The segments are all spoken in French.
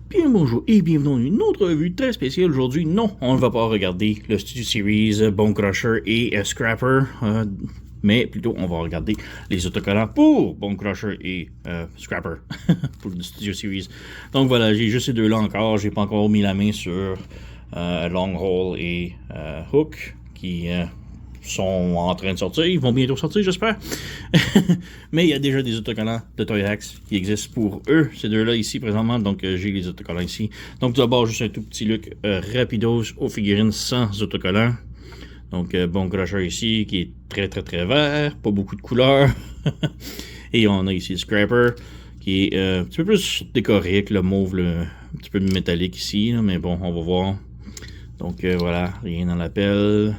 Bien bonjour et bienvenue dans une autre revue très spéciale aujourd'hui. Non, on ne va pas regarder le Studio Series, Bone Crusher et Scrapper, mais plutôt on va regarder les autocollants pour Bone Crusher et Scrapper pour le Studio Series. Donc voilà, j'ai juste ces deux-là encore. J'ai pas encore mis la main sur Longhole et Hook qui sont en train de sortir. Ils vont bientôt sortir, j'espère. Mais il y a déjà des autocollants de Toy Hacks qui existent pour eux, ces deux-là ici présentement. Donc j'ai les autocollants ici. Donc tout d'abord, juste un tout petit look rapidos aux figurines sans autocollants. Donc Bone Crusher ici qui est très vert, pas beaucoup de couleurs. Et on a ici le Scrapper qui est un petit peu plus décoré avec le mauve, un petit peu métallique ici. Là, mais bon, on va voir. Donc voilà, rien dans la pelle.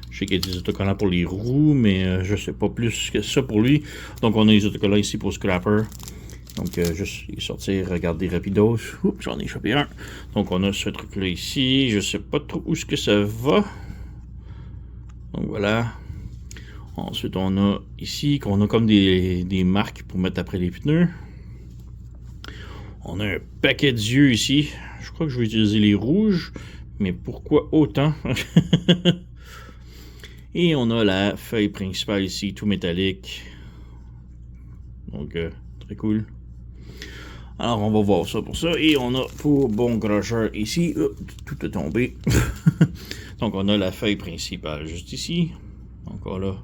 Je sais qu'il y a des autocollants pour les roues, mais je sais pas plus que ça pour lui. Donc on a les autocollants ici pour Scrapper. Donc juste les sortir, regarder rapidos. Oups, j'en ai échappé un. Donc on a ce truc-là ici. Je sais pas trop où est-ce que ça va. Donc voilà. Ensuite on a ici qu'on a comme des marques pour mettre après les pneus. On a un paquet d'yeux ici. Je crois que je vais utiliser les rouges. Mais pourquoi autant? Et on a la feuille principale ici, tout métallique. Donc, très cool. Alors, on va voir ça pour ça. Et on a pour Bone Crusher ici. Tout est tombé. Donc, on a la feuille principale juste ici. Encore là,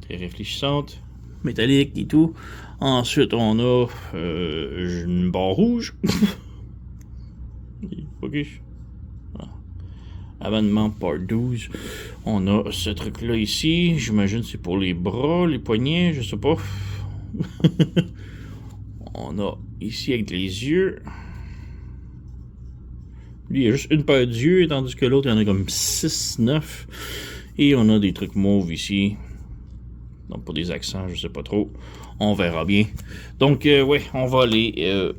très réfléchissante. Métallique et tout. Ensuite, on a une barre rouge. Focus. Amendement part 12. On a ce truc-là ici. J'imagine que c'est pour les bras, les poignets, je sais pas. On a ici avec les yeux. Lui, il y a juste une paire d'yeux, tandis que l'autre, il y en a comme 6, 9. Et on a des trucs mauves ici. Donc, pour des accents, je sais pas trop. On verra bien. Donc, ouais, on va les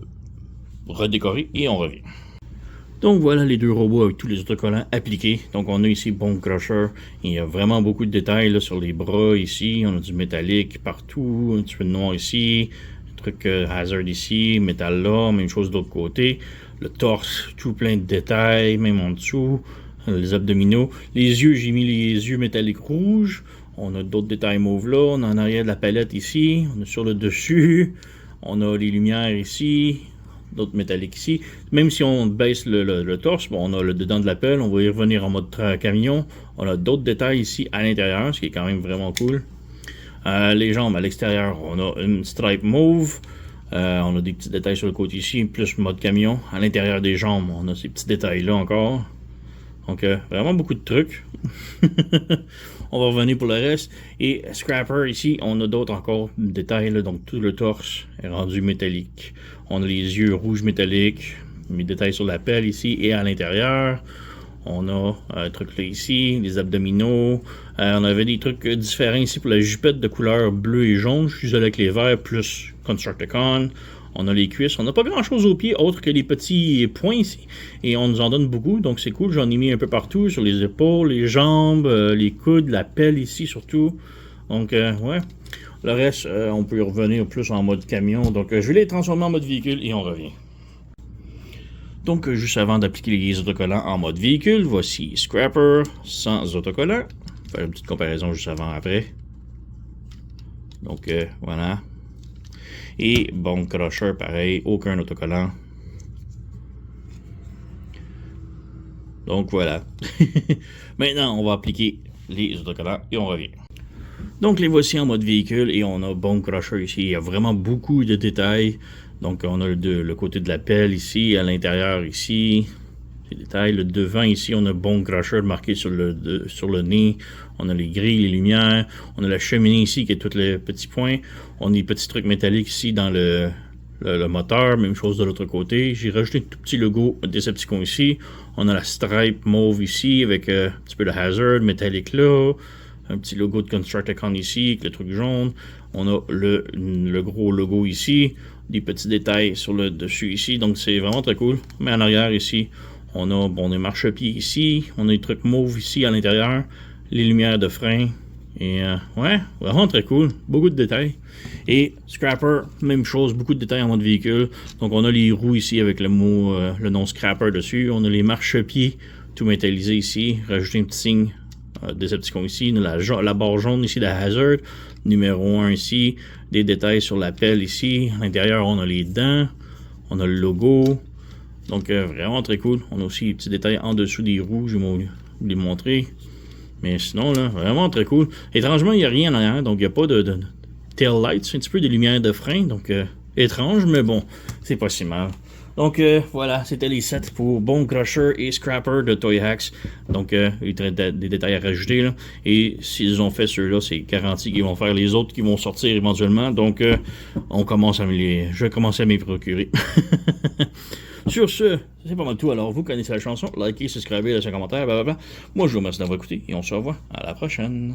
redécorer et on revient. Donc voilà les deux robots avec tous les autocollants appliqués. Donc on a ici Bone Crusher. Il y a vraiment beaucoup de détails là, sur les bras ici. On a du métallique partout, un petit peu de noir ici. Un truc Hazard ici, métal là, même chose de l'autre côté. Le torse, tout plein de détails, même en dessous. Les abdominaux. Les yeux, j'ai mis les yeux métalliques rouges. On a d'autres détails mauves là. On a en arrière de la palette ici. On a sur le dessus. On a les lumières ici. D'autres métalliques ici. Même si on baisse le torse, bon, on a le dedans de la pelle, on va y revenir en mode camion. On a d'autres détails ici à l'intérieur, ce qui est quand même vraiment cool. Les jambes à l'extérieur, on a une stripe mauve. On a des petits détails sur le côté ici, plus mode camion. À l'intérieur des jambes, on a ces petits détails-là encore. Donc, vraiment beaucoup de trucs. On va revenir pour le reste. Et Scrapper, ici, on a d'autres encore détails. Là, donc, tout le torse est rendu métallique. On a les yeux rouges métalliques. Les détails sur la pelle ici et à l'intérieur. On a un truc là ici, les abdominaux. On avait des trucs différents ici pour la jupette de couleur bleu et jaune. Je suis allé avec les verts plus Constructicon. On a les cuisses. On n'a pas grand chose aux pieds autre que les petits points ici. Et on nous en donne beaucoup. Donc c'est cool. J'en ai mis un peu partout. Sur les épaules, les jambes, les coudes, la pelle ici surtout. Donc ouais. Le reste, on peut y revenir plus en mode camion. Donc je vais les transformer en mode véhicule et on revient. Donc juste avant d'appliquer les autocollants en mode véhicule, voici Scrapper sans autocollant. Faire une petite comparaison juste avant après. Donc voilà. Et Bone Crusher, pareil, aucun autocollant. Donc voilà. Maintenant, on va appliquer les autocollants et on revient. Donc les voici en mode véhicule et on a Bone Crusher ici. Il y a vraiment beaucoup de détails. Donc on a le côté de la pelle ici, à l'intérieur ici. Les détails. Le devant ici, on a Bone Crusher marqué sur le nez. On a les grilles, les lumières. On a la cheminée ici qui est tous les petits points. On a des petits trucs métalliques ici dans le moteur. Même chose de l'autre côté. J'ai rajouté un tout petit logo Decepticon ici. On a la stripe mauve ici avec un petit peu de Hazard métallique là. Un petit logo de Constructicon ici avec le truc jaune. On a le gros logo ici. Des petits détails sur le dessus ici. Donc c'est vraiment très cool. Mais en arrière ici, on a des marchepieds ici. On a des trucs mauves ici à l'intérieur. Les lumières de frein Et ouais, vraiment très cool. Beaucoup de détails. Et Scrapper, même chose, beaucoup de détails en mode véhicule. Donc on a les roues ici avec le mot, le nom Scrapper dessus. On a les marchepieds tout métallisés ici. Rajouter un petit signe Decepticon ici. On a la barre jaune ici de Hazard. Numéro 1 ici. Des détails sur la pelle ici. À l'intérieur, on a les dents. On a le logo. Donc vraiment très cool. On a aussi les petits détails en dessous des roues. Je vais vous les montrer. Mais sinon, là, vraiment très cool. Étrangement, il n'y a rien en arrière, donc il n'y a pas de tail lights, un petit peu de lumière de frein, donc étrange, mais bon, c'est pas si mal. Donc voilà, c'était les sets pour Bone Crusher et Scrapper de Toy Hacks. Donc il y a des détails à rajouter là. Et s'ils ont fait ceux-là, c'est garanti qu'ils vont faire les autres qui vont sortir éventuellement. Donc je vais commencer à m'y procurer. Sur ce, c'est pas mal tout. Alors, vous connaissez la chanson. Likez, subscribez, laissez un commentaire, blablabla. Moi, je vous remercie d'avoir écouté et on se revoit à la prochaine.